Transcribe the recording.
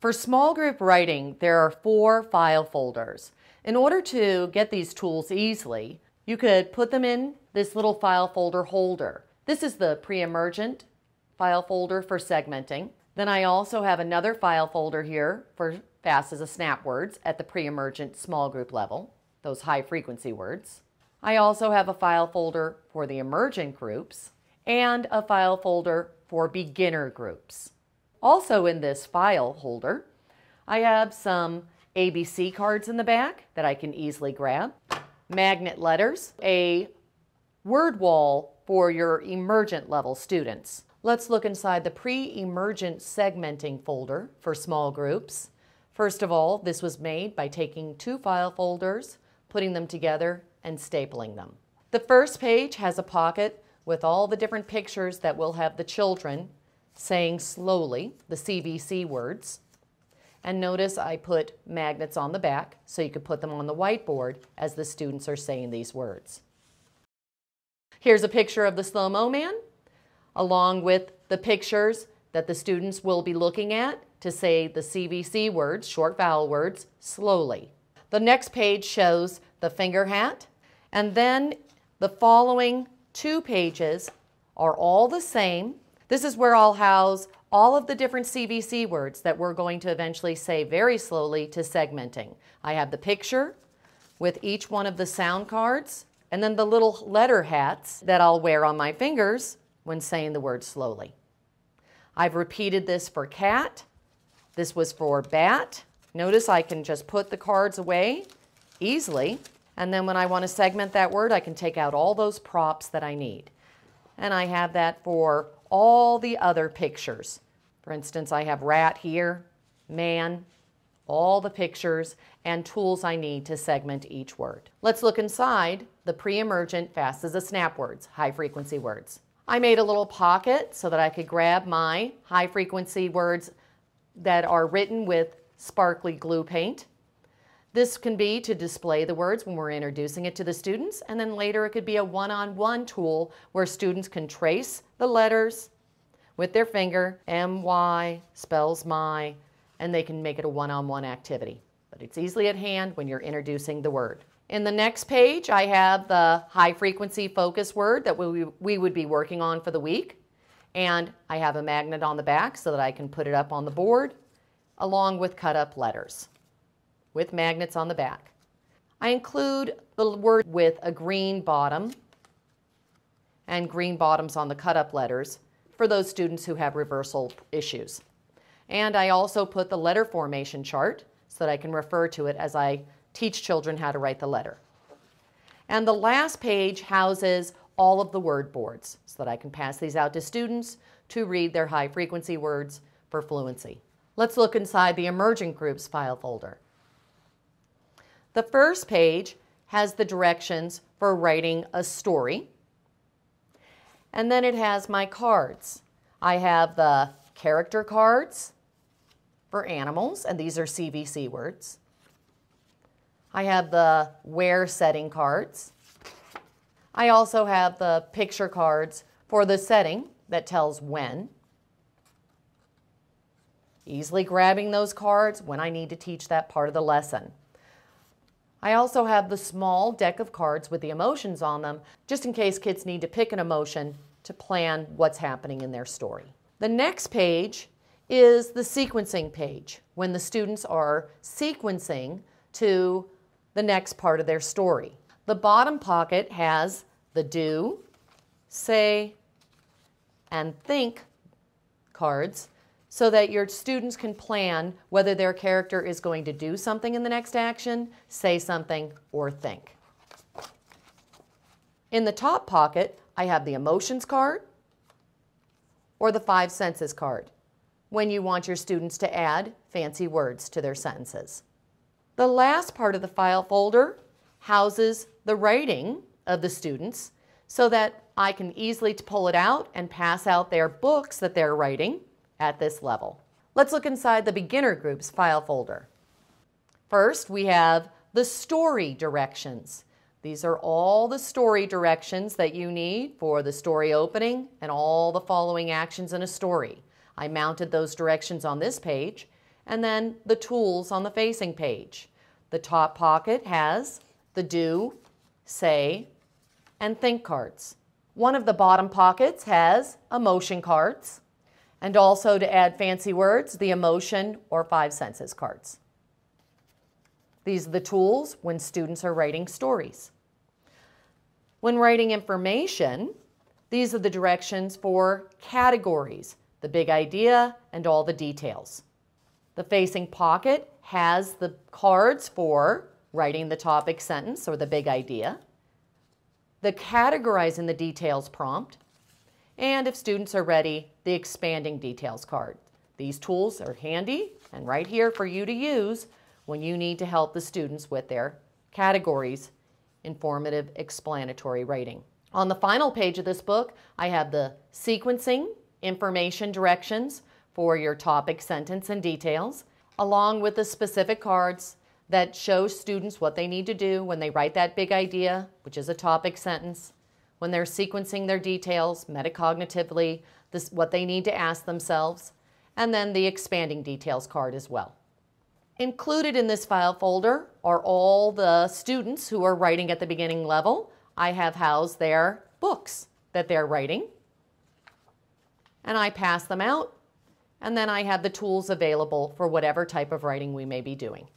For small group writing, there are 4 file folders. In order to get these tools easily, you could put them in this little file folder holder. This is the Preemergent file folder for segmenting. Then I also have another file folder here for Fast as a Snap words at the Preemergent small group level, those high frequency words. I also have a file folder for the emergent groups and a file folder for beginner groups. Also in this file holder, I have some ABC cards in the back that I can easily grab, magnet letters, a word wall for your emergent level students. Let's look inside the pre-emergent segmenting folder for small groups. First of all, this was made by taking 2 file folders, putting them together, and stapling them. The first page has a pocket with all the different pictures that will have the children saying slowly the CVC words. And notice I put magnets on the back so you could put them on the whiteboard as the students are saying these words. Here's a picture of the slow-mo man, along with the pictures that the students will be looking at to say the CVC words, short vowel words, slowly. The next page shows the finger hat, and then the following 2 pages are all the same. This is where I'll house all of the different CVC words that we're going to eventually say very slowly to segmenting. I have the picture with each one of the sound cards, and then the little letter hats that I'll wear on my fingers when saying the word slowly. I've repeated this for cat. This was for bat. Notice I can just put the cards away easily, and then when I want to segment that word, I can take out all those props that I need. And I have that for all the other pictures. For instance, I have rat here, man, all the pictures and tools I need to segment each word. Let's look inside the Preemergent Fast as a Snap words, high frequency words. I made a little pocket so that I could grab my high frequency words that are written with sparkly glue paint. This can be to display the words when we're introducing it to the students, and then later it could be a one-on-one tool where students can trace the letters with their finger. MY spells my, and they can make it a one-on-one activity. But it's easily at hand when you're introducing the word. In the next page, I have the high frequency focus word that we would be working on for the week. And I have a magnet on the back so that I can put it up on the board, along with cut up letters with magnets on the back. I include the word with a green bottom and green bottoms on the cut up letters for those students who have reversal issues. And I also put the letter formation chart so that I can refer to it as I teach children how to write the letter. And the last page houses all of the word boards so that I can pass these out to students to read their high frequency words for fluency. Let's look inside the emergent groups file folder. The first page has the directions for writing a story, and then it has my cards. I have the character cards for animals, and these are CVC words. I have the where setting cards. I also have the picture cards for the setting that tells when. Easily grabbing those cards when I need to teach that part of the lesson. I also have the small deck of cards with the emotions on them, just in case kids need to pick an emotion to plan what's happening in their story. The next page is the sequencing page, when the students are sequencing to the next part of their story. The bottom pocket has the do, say, and think cards so that your students can plan whether their character is going to do something in the next action, say something, or think. In the top pocket, I have the emotions card or the 5 senses card when you want your students to add fancy words to their sentences. The last part of the file folder houses the writing of the students so that I can easily pull it out and pass out their books that they're writing at this level. Let's look inside the beginner groups file folder. First, we have the story directions. These are all the story directions that you need for the story opening and all the following actions in a story. I mounted those directions on this page, and then the tools on the facing page. The top pocket has the do, say, and think cards. One of the bottom pockets has emotion cards, and also, to add fancy words, the emotion or 5 senses cards. These are the tools when students are writing stories. When writing information, these are the directions for categories, the big idea, and all the details. The facing pocket has the cards for writing the topic sentence or the big idea, the categorizing the details prompt, and if students are ready, the expanding details card. These tools are handy and right here for you to use when you need to help the students with their categories, informative, explanatory writing. On the final page of this book, I have the sequencing information directions for your topic sentence and details, along with the specific cards that show students what they need to do when they write that big idea, which is a topic sentence, when they're sequencing their details metacognitively, what they need to ask themselves, and then the expanding details card as well. Included in this file folder are all the students who are writing at the beginning level. I have housed their books that they're writing, and I pass them out, and then I have the tools available for whatever type of writing we may be doing.